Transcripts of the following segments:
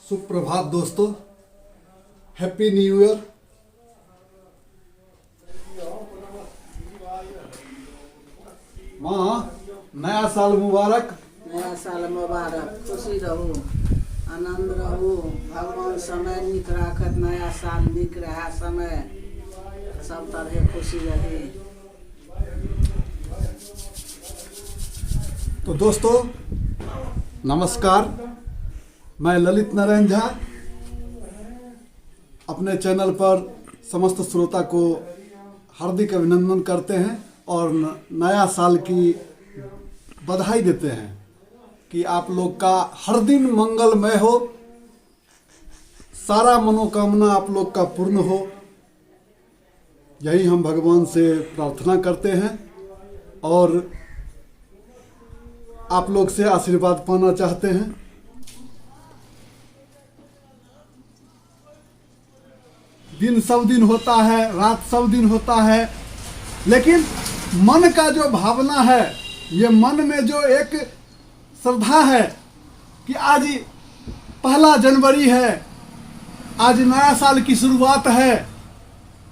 सुप्रभात दोस्तों, happy new year. माँ, नया साल मुबारक। नया साल मुबारक, खुशी रहू, आनंद रहू। भगवान समय नीक राखत, नया साल नीक रहे, समय सब तरह खुशी रहे। तो दोस्तों नमस्कार, मैं ललित नारायण झा अपने चैनल पर समस्त श्रोता को हार्दिक अभिनंदन करते हैं और नया साल की बधाई देते हैं कि आप लोग का हर दिन मंगलमय हो, सारा मनोकामना आप लोग का पूर्ण हो, यही हम भगवान से प्रार्थना करते हैं और आप लोग से आशीर्वाद पाना चाहते हैं। दिन सब दिन होता है, रात सब दिन होता है, लेकिन मन का जो भावना है, ये मन में जो एक श्रद्धा है कि आज 1 जनवरी है, आज नया साल की शुरुआत है,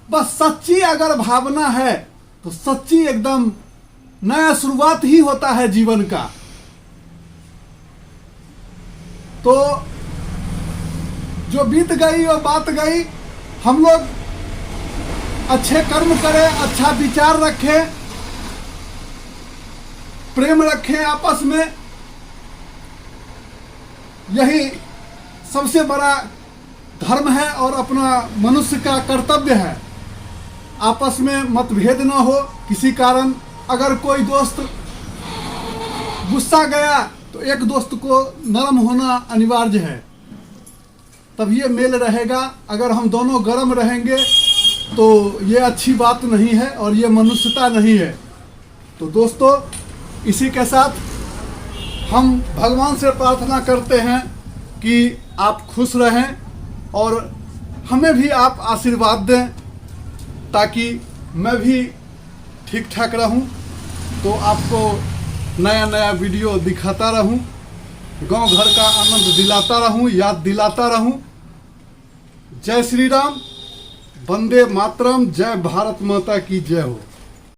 बस सच्ची अगर भावना है तो सच्ची एकदम नया शुरुआत ही होता है जीवन का। तो जो बीत गई वो बात गई, हम लोग अच्छे कर्म करें, अच्छा विचार रखें, प्रेम रखें आपस में, यही सबसे बड़ा धर्म है और अपना मनुष्य का कर्तव्य है। आपस में मतभेद ना हो किसी कारण। अगर कोई दोस्त गुस्सा गया तो एक दोस्त को नरम होना अनिवार्य है, तब ये मेल रहेगा। अगर हम दोनों गर्म रहेंगे तो ये अच्छी बात नहीं है और ये मनुष्यता नहीं है। तो दोस्तों, इसी के साथ हम भगवान से प्रार्थना करते हैं कि आप खुश रहें और हमें भी आप आशीर्वाद दें ताकि मैं भी ठीक ठाक रहूं, तो आपको नया नया वीडियो दिखाता रहूं, गांव घर का आनंद दिलाता रहूं, याद दिलाता रहूं। जय श्री राम, वंदे मातरम, जय भारत माता की जय हो।